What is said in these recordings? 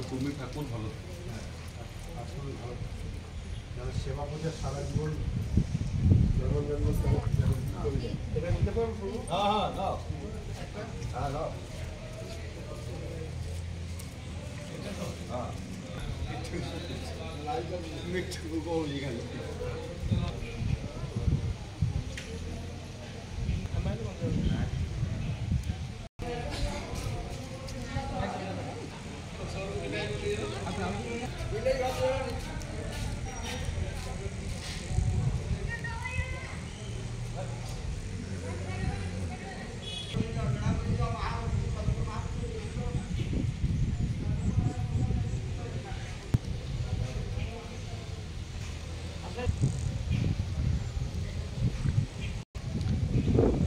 তুমি ঠাকুর ভালো সেবা পূজা সারা জীবন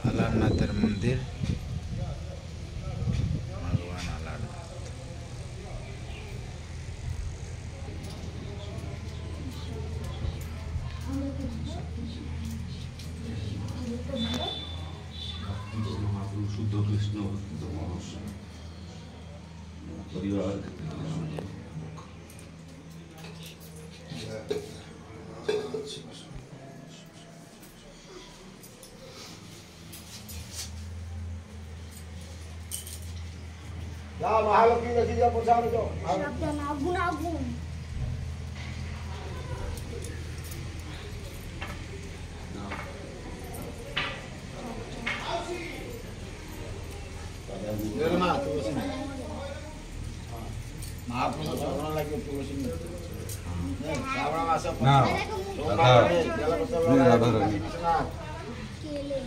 अलारनाथ मंदिर भगवान अलारनाथ महाप्रभु शुद्ध कृष्ण परिवार जाओ महालक्ष्मी देखी जाओ प्रसाद जाओ शब्द नागुण नागुण महाप्रभु श्रवण लगे तुलसी श्रावण मास ना केले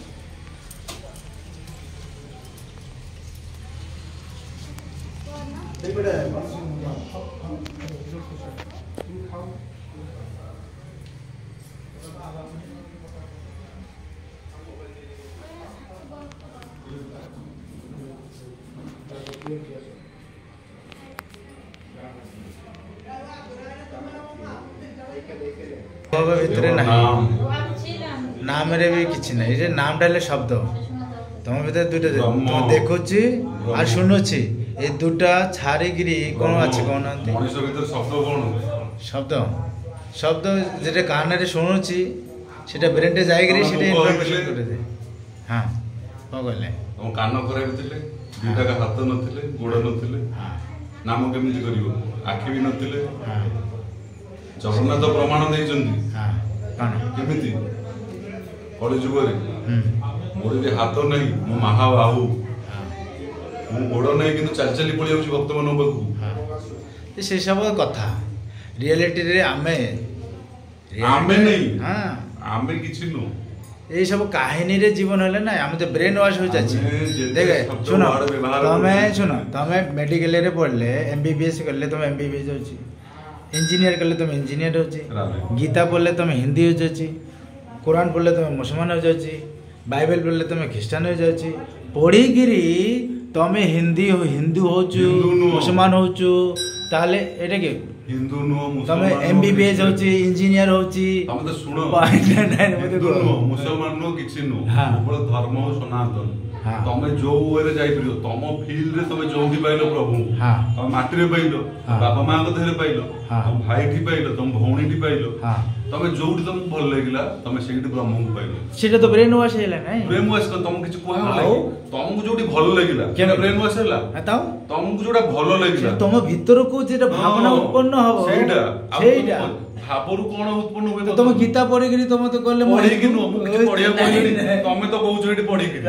भितर ना नाम रे भी किछि ना ये नाम डाले शब्द तुम भीतर दुटा तुम देखुची आ शुणुची ए दुटा छाड़िकी कौन अच्छे कौन मनुष्य भीतर शब्द कौन शब्द शब्द जेटा कान रे शुणुची सेटा ब्रेन रे जाइकरी सेटा इन्फॉर्मेशन करे दे हां को कहले तुम कान खराब थिले दुटा का हाथ नथिले गोड़ नथिले नाम केमिति करिवो आखि भी नथिले जगन्नाथ प्रमाण देइचंदी हां कान केमिति कଳି जुगरे मोर भी हाथ नहीं मो महाबाहु मो गोड़ नहीं किंतु चल चली पड़ी जाउची भक्त मन पाखु से सब कथा रियलिटी रे आमे आमे नहीं हां आमे किछि नो ये सब कहानी रे जीवन है ना आम तो ब्रेन वाश हो जाए देखे सुनो तुम मेडिकल रे पढ़ले एमबीबीएस करले तुम एमबीबीएस होची इंजीनियर करले तुम इंजीनियर होची गीता पढ़ले तुम हिंदी हो जाची कुरान पढ़ले तुम मुसलमान हो जाची बाइबल पढ़ले तुम ख्रिस्टान हो जाची पढ़ी गिरी तुम हिंदी हिंदू होचु मुसलमान होचु ताले एटा के हिंदू नो तुम मुसलमान एमबीबीएस होची इंजीनियर होची हम तो सुनो हिंदू नो मुसलमान नो किछि नो हाँ। केवल धर्म हो सनातन हाँ। तमे जो वे जाई परियो तम फील्ड रे तमे जोंठी पाइलो प्रभु हाँ। तम माटी रे पाइलो हाँ। बाबा मां को धरे पाइलो हाँ। तम भाई ठी पाइलो तम भौणी ठी पाइलो हाँ। तमे जोंठी तुमको भल लागिला तमे सेठी ब्रह्म को पाइलो सेटा तो ब्रेन वाश हैला नै प्रेम वास तमको किछि कोहा आओ। तमको जोठी भल लागिला केना प्रेम वास हैला हटाओ तमको जोटा भल लागिला तुम भीतर को जेटा भावना हाँ। उत्पन्न हबो सेटा भाबरु कोन उत्पन्न हुए तुम गीता पढ़ी गिरी तुम तो कहले पढ़ी कि नु मुझे पढ़िया पढ़ी तमे तो कहू जेठी पढ़ी कि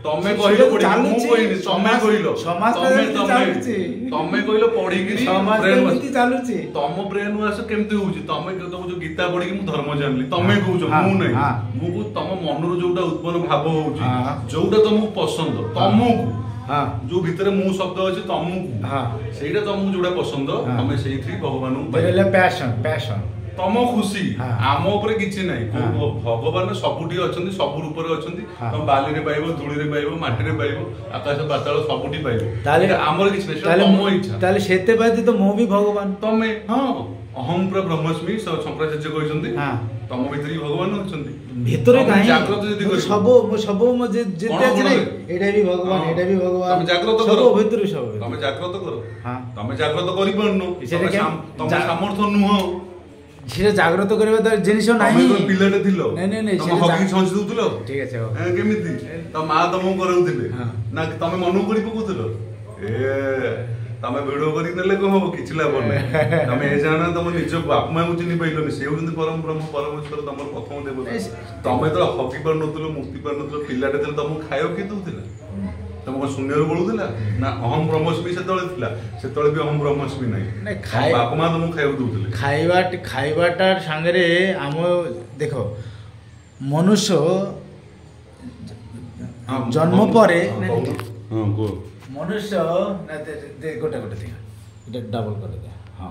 तमे कहिलो पढ़ी मु कहिनी तमे कहिलो समाज तमे कहिलो पढ़ी कि समाज नीति चालुची तम ब्रेन वाश केमती होउची तमे तो जो गीता पढ़ी कि मु धर्म जानली तमे कहूछ मु नै मु तम मनरु जोटा उत्पन्न भाव होउची जोटा तुमको पसंद तमको हां जो भीतर मु शब्द अछि तमको हां सेटा तुमको जोटा पसंद तमे सेही भगवान बोले पैशन पैशन ତମ ଖୁସି ହଁ। ଆମ ଉପରେ କିଛି ନାହିଁ। ହଁ। ଭଗବାନ ସବୁଠି ଅଛନ୍ତି, ସବୁ ରୂପରେ ଅଛନ୍ତି। ହଁ। ତମ ବାଲିରେ ପାଇବ, ଧୂଳିରେ ପାଇବ, ମାଟିରେ ପାଇବ, ଆକାଶ ପାତାଳ ସବୁଠି ପାଇବ। ତାହେଲେ ଏଇଟା ଆମର କିଛି ନାହିଁ, ସେଟା ତମ ଇଚ୍ଛା। ତାହେଲେ ସେତେବାଦି ତ ମୁଁ ବି ଭଗବାନ। ତମେ ହଁ ଅହଂ ପୁରା ବ୍ରହ୍ମସ୍ମି ଶଙ୍କରାଚାର୍ଯ୍ୟ କହିଛନ୍ତି। ହଁ। ତମ ଭିତରେ ଭଗବାନ ଅଛନ୍ତି। ଭିତରେ ତମେ କାହିଁ ଜାଗ୍ରତ ଯଦି କରିବ ସବୁ ମୁଁ ଯେତେ କଣ ଅଛି ନାଇଁ, କଣ? ଏଇଟା ବି ଭଗବାନ, ହଁ। ଏଇଟା ବି ଭଗବାନ, ତମେ ଜାଗ୍ରତ ସବୁ କର। ଭିତରୁ ସବୁ ତମେ ଜାଗ୍ରତ କର। ହଁ। ତମେ ଜାଗ୍ରତ କରିପାରୁନ, ସେଟା ତମେ କେମିତି? ସାମର୍ଥ୍ୟ ନୁହଁ। ସେଟା ଜାଗ୍ରତ କରିବା ତ ଜିନିଷ ତମେ ନାହିଁ। ଯେତେବେଳେ ପିଲାଟେ ଥିଲ, ନାଇଁ, ତମେ ସେଟା ହକି ଛଞ୍చి ଦଉଥିଲ। ଠିକ ଅଛି ହଉ। କେମିତି ତମ ମା ତମକୁ କରାଉଥିଲେ ହଁ। ନା ତମେ ମନକୁ କରି ପକଉଥିଲ? ତମେ ଭିଡିଓ କରିକି ନେଲେ କଣ ହବ? କିଛି ଲାଭ ନାହିଁ। ତମେ ଏ ଜାଣ ତମ ନିଜ ବାପା ମାଙ୍କୁ ଚିହ୍ନି ପାଇଲନି। ସେ ହଉଛନ୍ତି ପରମ ବ୍ରହ୍ମ, ପରମେଶ୍ୱର, ତମର ପ୍ରଥମ ଦେବତା। ତମେ ତ ହକି ପାରୁନଥିଲ, ମୁକ୍ତି ପାରୁନଥିଲ, ପିଲାଟେ ଥିଲେ, ତମକୁ ଖାଇବାକୁ କିଏ ଦଉଥିଲା? ତମ କଣ ଶୂନ୍ୟରୁ ବଳୁଥିଲା ନା? ଅହಂ ବ୍ରହ୍ମସ୍ମି ସେତେବେଳେ ଥିଲା, ସେତେବେଳେ ବି ଅହಂ ବ୍ରହ୍ମସ୍ମି ନାହିଁ। ବାପା ମା ତମକୁ ଖାଇବାକୁ ଦଉଥିଲେ। ଖାଇବାଟା ସାଙ୍ଗରେ ଆମ ଦେଖ ମନୁଷ୍ୟ ଜନ୍ମ ପରେ ହଁ କୁହ। ମନୁଷ୍ୟ ଗୋଟେ ଗୋଟେ ଦିଅ, ଡବଲ କରିଦିଅ। ହଁ